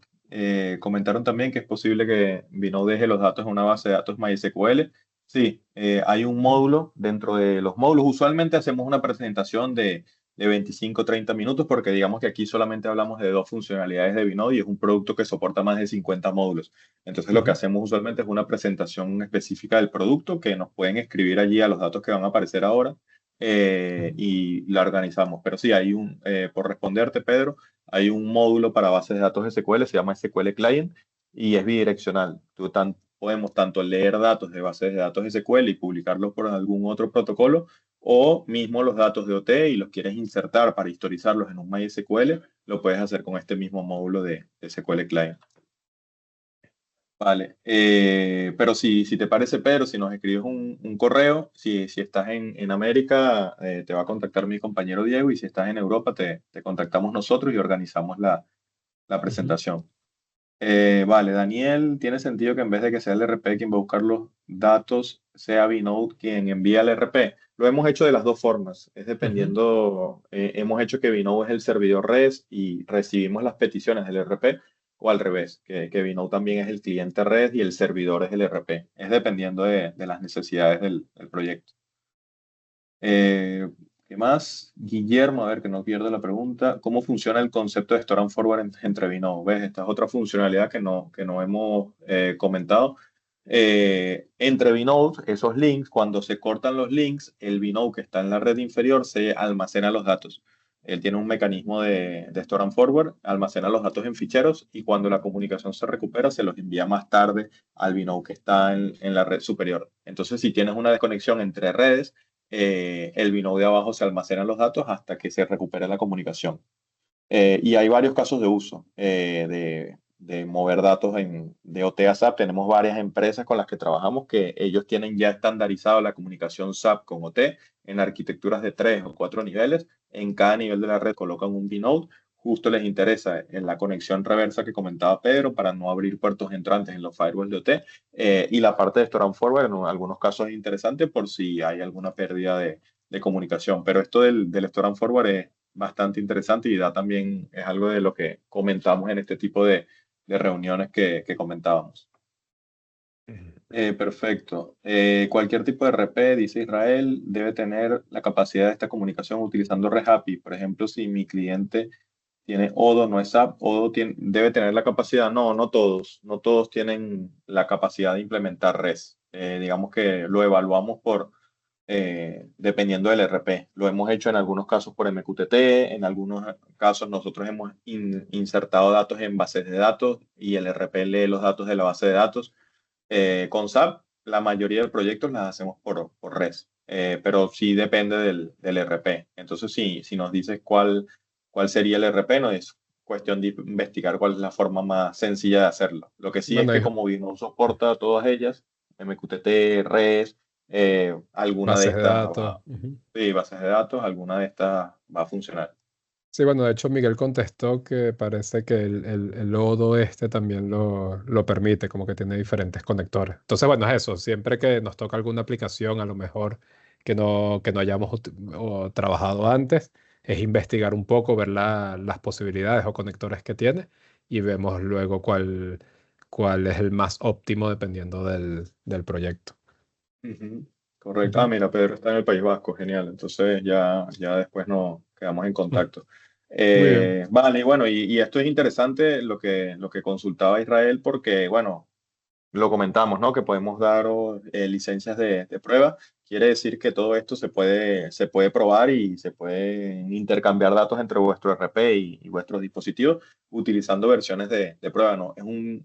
comentaron también que es posible que Vinode deje los datos en una base de datos MySQL. Sí, hay un módulo dentro de los módulos. Usualmente hacemos una presentación de 25 o 30 minutos porque digamos que aquí solamente hablamos de dos funcionalidades de Vinode y es un producto que soporta más de 50 módulos. Entonces lo que Ujú. hacemos usualmente es una presentación específica del producto que nos pueden escribir allí a los datos que van a aparecer ahora Ujú. y la organizamos. Pero sí, por responderte, Pedro, hay un módulo para bases de datos SQL, se llama SQL Client y es bidireccional. Podemos tanto leer datos de bases de datos SQL y publicarlos por algún otro protocolo, o mismo los datos de OT y los quieres insertar para historizarlos en un MySQL, lo puedes hacer con este mismo módulo de SQL Client. Vale, pero si te parece, Pedro, si nos escribes un correo, si estás en América, te va a contactar mi compañero Diego y si estás en Europa, te contactamos nosotros y organizamos la Ujú. presentación. Vale, Daniel, ¿tiene sentido que en vez de que sea el RP quien va a buscar los datos, sea Vinode quien envía el RP? Lo hemos hecho de las dos formas, es Ujú. dependiendo, hemos hecho que Vinode es el servidor REST y recibimos las peticiones del RP, o al revés, que Vinode también es el cliente REST y el servidor es el RP. Es dependiendo de las necesidades del proyecto. Eh, ¿Qué más? Guillermo, a ver que no pierdo la pregunta. ¿Cómo funciona el concepto de Store and Forward entre Vinode? ¿Ves? Esta es otra funcionalidad que no hemos comentado. Entre Vinode, esos links, cuando se cortan los links, el Vinode que está en la red inferior se almacena los datos. Él tiene un mecanismo de Store and Forward, almacena los datos en ficheros y cuando la comunicación se recupera, se los envía más tarde al Vinode que está en la red superior. Entonces, si tienes una desconexión entre redes, el Vinode de abajo se almacenan los datos hasta que se recupere la comunicación. Y hay varios casos de uso de mover datos de OT a SAP. Tenemos varias empresas con las que trabajamos que ellos tienen ya estandarizado la comunicación SAP con OT en arquitecturas de 3 o 4 niveles. En cada nivel de la red colocan un Vinode. Justo les interesa en la conexión reversa que comentaba Pedro para no abrir puertos entrantes en los firewalls de OT. Y la parte de Store and Forward en algunos casos es interesante por si hay alguna pérdida de comunicación. Pero esto del Store and Forward es bastante interesante y da también, es algo de lo que comentamos en este tipo de reuniones que comentábamos. Perfecto. Cualquier tipo de RP, dice Israel, debe tener la capacidad de esta comunicación utilizando REST API. Por ejemplo, si mi cliente tiene Odoo, no es SAP, Odoo debe tener la capacidad. No, no todos tienen la capacidad de implementar REST. Digamos que lo evaluamos dependiendo del RP. Lo hemos hecho en algunos casos por MQTT, en algunos casos nosotros hemos insertado datos en bases de datos y el RP lee los datos de la base de datos. Con SAP, la mayoría de proyectos las hacemos por REST, pero sí depende del RP. Entonces, si nos dices cuál sería el RP, no es cuestión de investigar cuál es la forma más sencilla de hacerlo. Lo que sí es Bueno, que como Vino soporta todas ellas, MQTT, REST, alguna de bases de estas datos. va, Ujú. sí, bases de datos, alguna de estas va a funcionar. Sí, bueno, de hecho Miguel contestó que parece que el lodo este también lo permite, como que tiene diferentes conectores. Entonces, bueno, es eso, siempre que nos toca alguna aplicación, a lo mejor que no hayamos o trabajado antes, es investigar un poco, ver las posibilidades o conectores que tiene y vemos luego cuál es el más óptimo dependiendo del proyecto. Ujú, correcto. Ah, Ujú. mira, Pedro está en el País Vasco, genial. Entonces ya después nos quedamos en Mm. contacto. Muy bien. Vale, y bueno, y esto es interesante lo que consultaba Israel porque, bueno, lo comentamos, ¿no? Que podemos dar licencias de prueba. Quiere decir que todo esto se puede probar y se puede intercambiar datos entre vuestro RP y vuestros dispositivos utilizando versiones de prueba, ¿no?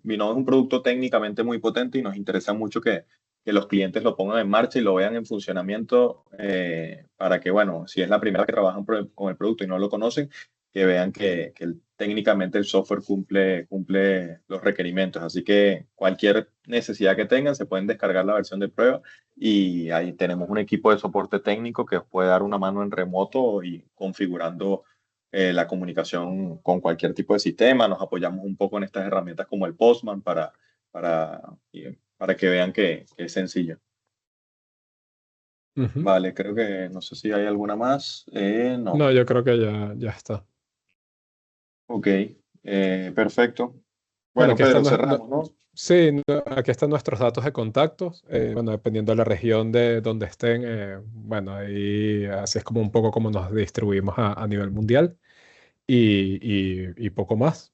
Vinode es un producto técnicamente muy potente y nos interesa mucho que los clientes lo pongan en marcha y lo vean en funcionamiento para que, bueno, si es la primera que trabajan con el producto y no lo conocen, que vean que técnicamente el software cumple los requerimientos. Así que cualquier necesidad que tengan, se pueden descargar la versión de prueba y ahí tenemos un equipo de soporte técnico que os puede dar una mano en remoto y configurando la comunicación con cualquier tipo de sistema. Nos apoyamos un poco en estas herramientas como el Postman para, para que vean que es sencillo. Ujú. Vale, creo que no sé si hay alguna más. No. No, yo creo que ya está. Ok, perfecto. Bueno, Bueno, Pedro, cerramos, ¿no? sí, aquí están nuestros datos de contactos. Bueno, dependiendo de la región de donde estén, bueno, ahí así es como un poco como nos distribuimos a nivel mundial y poco más.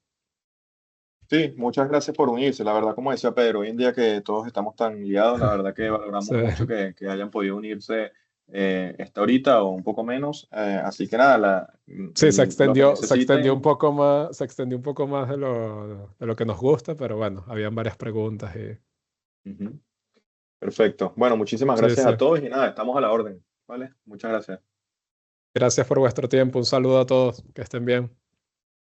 Sí, muchas gracias por unirse. La verdad, como decía Pedro, hoy en día que todos estamos tan liados, la verdad que Sí, valoramos mucho que hayan podido unirse esta horita o un poco menos. Así que nada, sí, lo que se extendió un necesiten. poco más, se extendió un poco más de lo que nos gusta, pero bueno, habían varias preguntas y Ujú. Perfecto. Bueno, muchísimas sí, gracias sí. a todos y nada, estamos a la orden. ¿Vale? Muchas gracias. Gracias por vuestro tiempo. Un saludo a todos. Que estén bien.